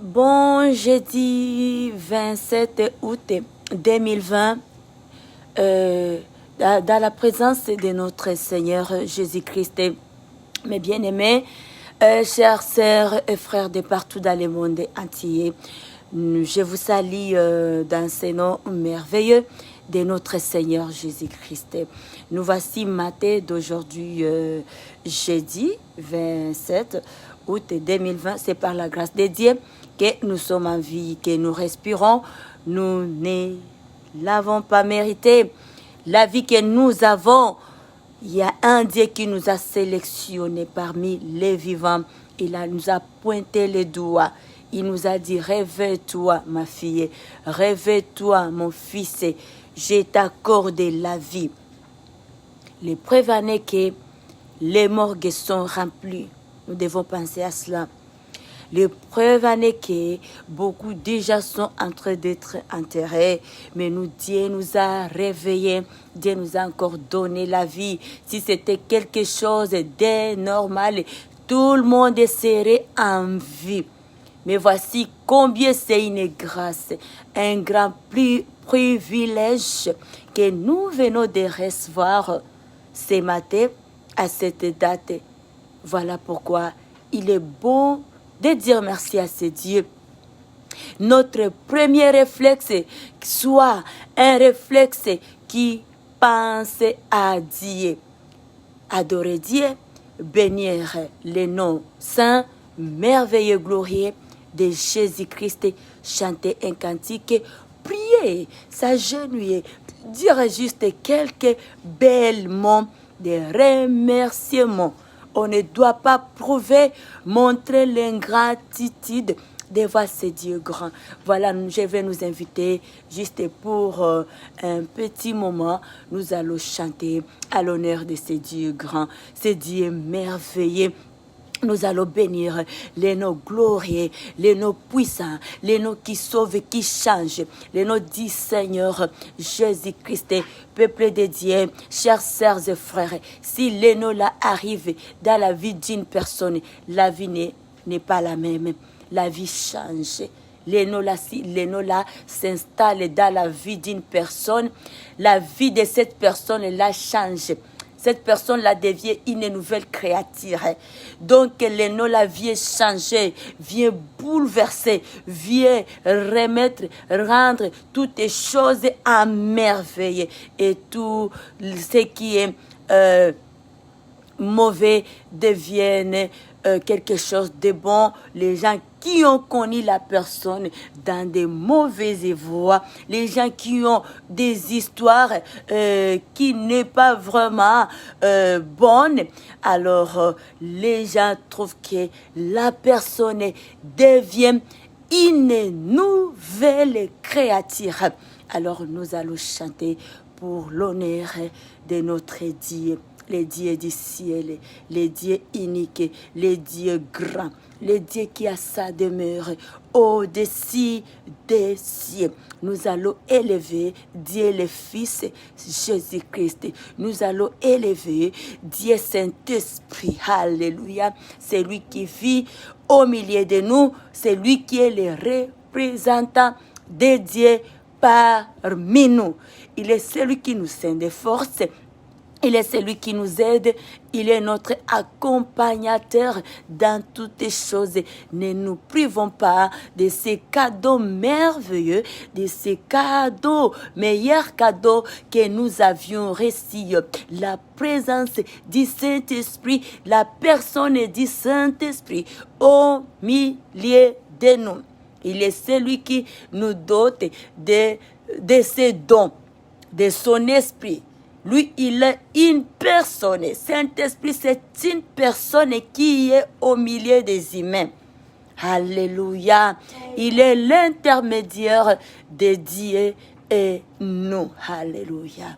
Bon jeudi 27 août 2020, dans la présence de notre Seigneur Jésus-Christ, mes bien-aimés, chers sœurs et frères de partout dans le monde entier, je vous salue dans ce nom merveilleux de notre Seigneur Jésus-Christ. Nous voici matin d'aujourd'hui, jeudi 27 août 2020. C'est par la grâce de Dieu que nous sommes en vie, que nous respirons. Nous ne l'avons pas mérité. La vie que nous avons, il y a un Dieu qui nous a sélectionnés parmi les vivants. Il nous a pointé les doigts. Il nous a dit, réveille-toi ma fille, réveille-toi mon fils, je t'accorde la vie. Les preuves en est que les morgues sont remplies. Nous devons penser à cela. Les preuves en est que beaucoup déjà sont en train d'être enterrés. Mais Dieu nous a réveillés. Dieu nous a encore donné la vie. Si c'était quelque chose de normal, tout le monde serait en vie. Mais voici combien c'est une grâce, un grand privilège que nous venons de recevoir ce matin à cette date. Voilà pourquoi il est bon de dire merci à ce Dieu. Notre premier réflexe soit un réflexe qui pense à Dieu. Adorer Dieu, bénir le nom saint, merveilleux, glorieux de Jésus-Christ, chanter un cantique, prier, s'agenouiller, dire juste quelques belles mots de remerciement. On ne doit pas prouver, montrer l'ingratitude devant ce Dieu grand. Voilà, je vais nous inviter juste pour un petit moment. Nous allons chanter à l'honneur de ce Dieu grand, ce Dieu merveilleux. Nous allons bénir les noms glorieux, les noms puissants, les noms qui sauvent et qui changent, les noms du Seigneur Jésus-Christ, peuple de Dieu, chers sœurs et frères. Si les noms là arrivent dans la vie d'une personne, la vie n'est pas la même. La vie change. Les noms là s'installent dans la vie d'une personne. La vie de cette personne-là change. Cette personne-là devient une nouvelle créature. Donc, le nom là vient changer, vient bouleverser, vient remettre, rendre toutes les choses à merveille. Et tout ce qui est mauvais devienne quelque chose de bon. Les gens qui ont connu la personne dans des mauvaises voies, les gens qui ont des histoires qui n'est pas vraiment bonnes, alors les gens trouvent que la personne devient une nouvelle créature. Alors nous allons chanter pour l'honneur de notre Dieu. Les dieux du ciel, les dieux uniques, les dieux grands, les dieux qui a sa demeure au-dessus des cieux. Nous allons élever Dieu le Fils Jésus-Christ. Nous allons élever Dieu Saint-Esprit. Alléluia. C'est lui qui vit au milieu de nous. C'est lui qui est le représentant de Dieu parmi nous. Il est celui qui nous sent de force. Il est celui qui nous aide, il est notre accompagnateur dans toutes les choses. Ne nous privons pas de ces cadeaux merveilleux, de ces cadeaux, meilleurs cadeaux que nous avions reçus. La présence du Saint-Esprit, la personne du Saint-Esprit au milieu de nous. Il est celui qui nous dote de ses dons, de son esprit. Lui, il est une personne. Saint-Esprit, c'est une personne qui est au milieu des humains. Alléluia. Il est l'intermédiaire de Dieu et nous. Alléluia.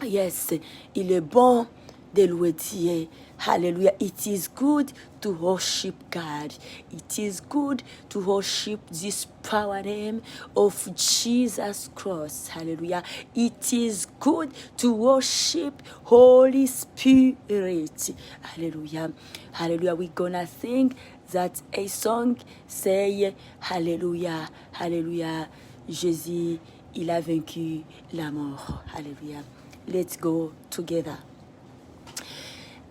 Yes, il est bon de louer Dieu. Hallelujah. It is good to worship God. It is good to worship this power name of Jesus Christ. Hallelujah. It is good to worship Holy Spirit. Hallelujah. Hallelujah. We're gonna sing that a song say Hallelujah. Hallelujah. Jésus, il a vaincu la mort. Hallelujah. Let's go together.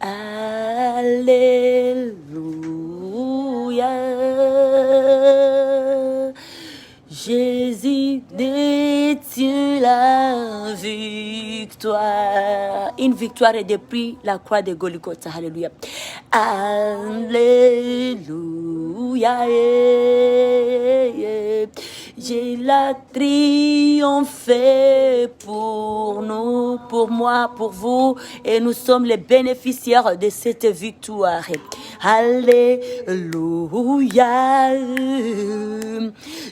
Alléluia. Jésus détient la victoire. Une victoire est depuis la croix de Golgotha. Alléluia. Alléluia. J'ai la triomphé pour nous, pour moi, pour vous. Et nous sommes les bénéficiaires de cette victoire. Alléluia.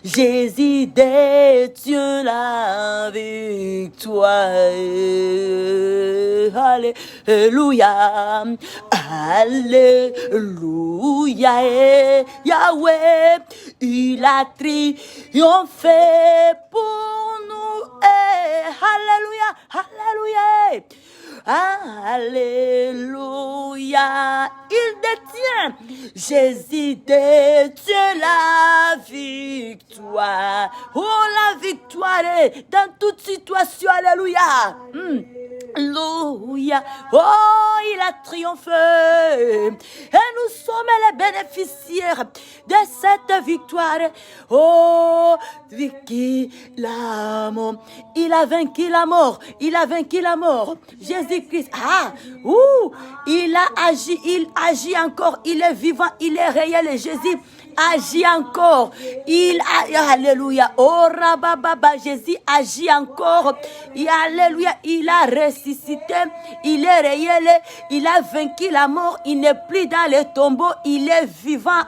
Jésus détient la victoire. Alléluia. Alléluia. Yahweh, il a triomphé pour nous. Alléluia. Alléluia. Alléluia. Il détient. Jésus détient la victoire. Oh, la victoire dans toute situation. Alléluia. Alléluia. Oh, il a triomphé. Et nous sommes les bénéficiaires de cette victoire. Oh, vaincu la mort. Il a vaincu la mort. Il a vaincu la mort. Jésus-Christ. Il agit encore. Il est vivant. Il est réel. Et Jésus agit encore. Alléluia. Oh, rabababa. Jésus agit encore. Alléluia. Il a ressuscité. Il est réel. Il a vaincu la mort. Il n'est plus dans les tombeaux. Il est vivant.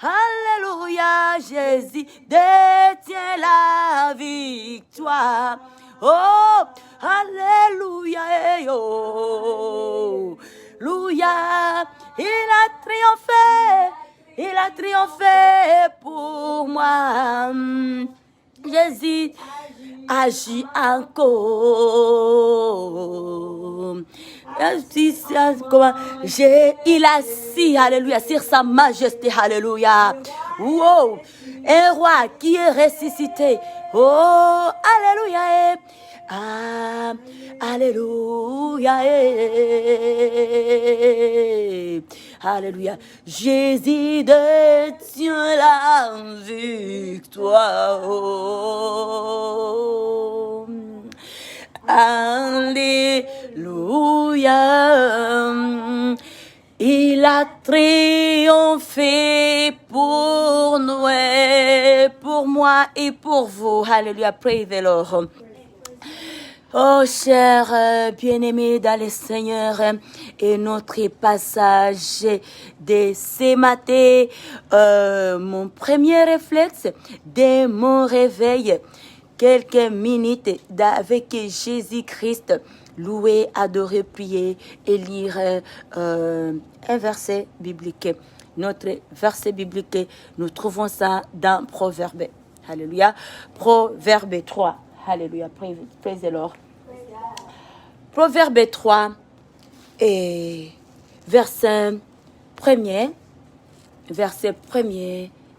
Alléluia. Jésus détient la victoire. Oh, alléluia. Alléluia. Il a triomphé pour moi. Jésus agit encore. Il assis, alléluia, sur sa majesté, alléluia. Wow, un roi qui est ressuscité. Oh, alléluia. Alléluia. Alléluia. Jésus détient la victoire. Alléluia. Il a triomphé pour nous, pour moi et pour vous. Alléluia. Praise the Lord. Oh, chers bien-aimés dans le Seigneur, et notre passage de ce matin, mon premier réflexe de mon réveil, quelques minutes avec Jésus-Christ, louer, adorer, prier et lire un verset biblique. Notre verset biblique, nous trouvons ça dans Proverbe. Alléluia. Proverbe 3. Alléluia. Praise the Lord. Proverbe 3 et verset 1er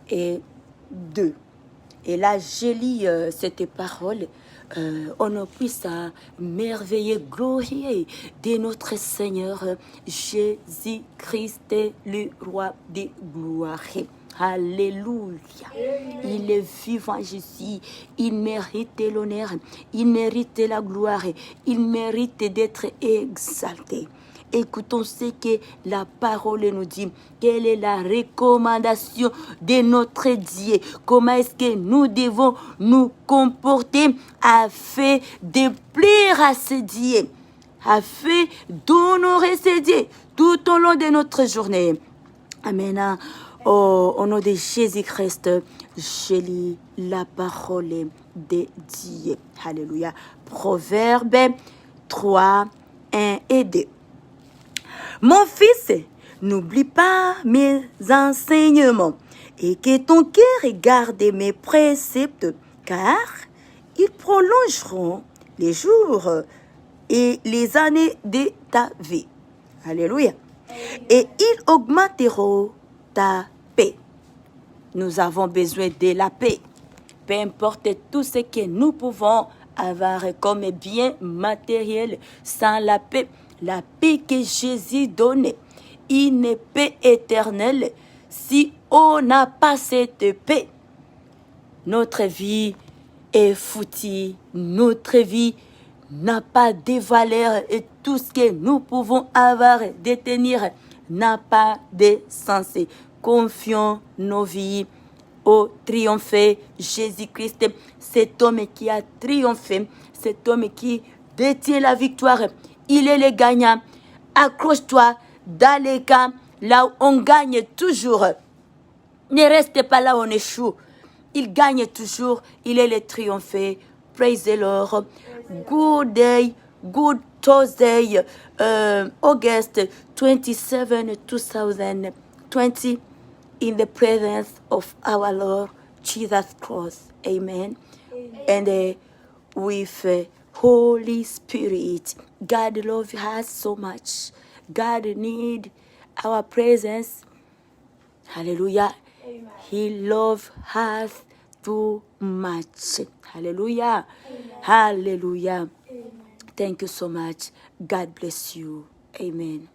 et 2. Et là, j'ai lu cette parole. On puisse merveiller, glorier de notre Seigneur Jésus-Christ, le roi des gloires. Alléluia. Il est vivant, Jésus. Il mérite l'honneur. Il mérite la gloire. Il mérite d'être exalté. Écoutons ce que la parole nous dit. Quelle est la recommandation de notre Dieu? Comment est-ce que nous devons nous comporter afin de plaire à ce Dieu, afin d'honorer ce Dieu tout au long de notre journée? Amen. Oh, au nom de Jésus-Christ, je lis la parole de Dieu. Alléluia. Proverbe 3, 1 et 2. Mon fils, n'oublie pas mes enseignements et que ton cœur garde mes préceptes, car ils prolongeront les jours et les années de ta vie. Alléluia. Et ils augmenteront ta paix. Nous avons besoin de la paix. Peu importe tout ce que nous pouvons avoir comme bien matériel, sans la paix que Jésus donnait, une paix éternelle. Si on n'a pas cette paix, notre vie est foutue, notre vie n'a pas de valeur et tout ce que nous pouvons avoir, détenir, n'a pas de sens. Confions nos vies au triomphé Jésus-Christ, cet homme qui a triomphé, cet homme qui détient la victoire. Il est le gagnant. Accroche-toi dans les camps, là où on gagne toujours. Ne reste pas là où on échoue. Il gagne toujours. Il est le triomphé. Praise the Lord. Good day, good Thursday, August 27, 2020, in the presence of our Lord Jesus Christ. Amen. And with Holy Spirit. God loves us so much. God needs our presence. Hallelujah. Amen. He loves us too much. Hallelujah. Amen. Hallelujah. Amen. Thank you so much. God bless you. Amen.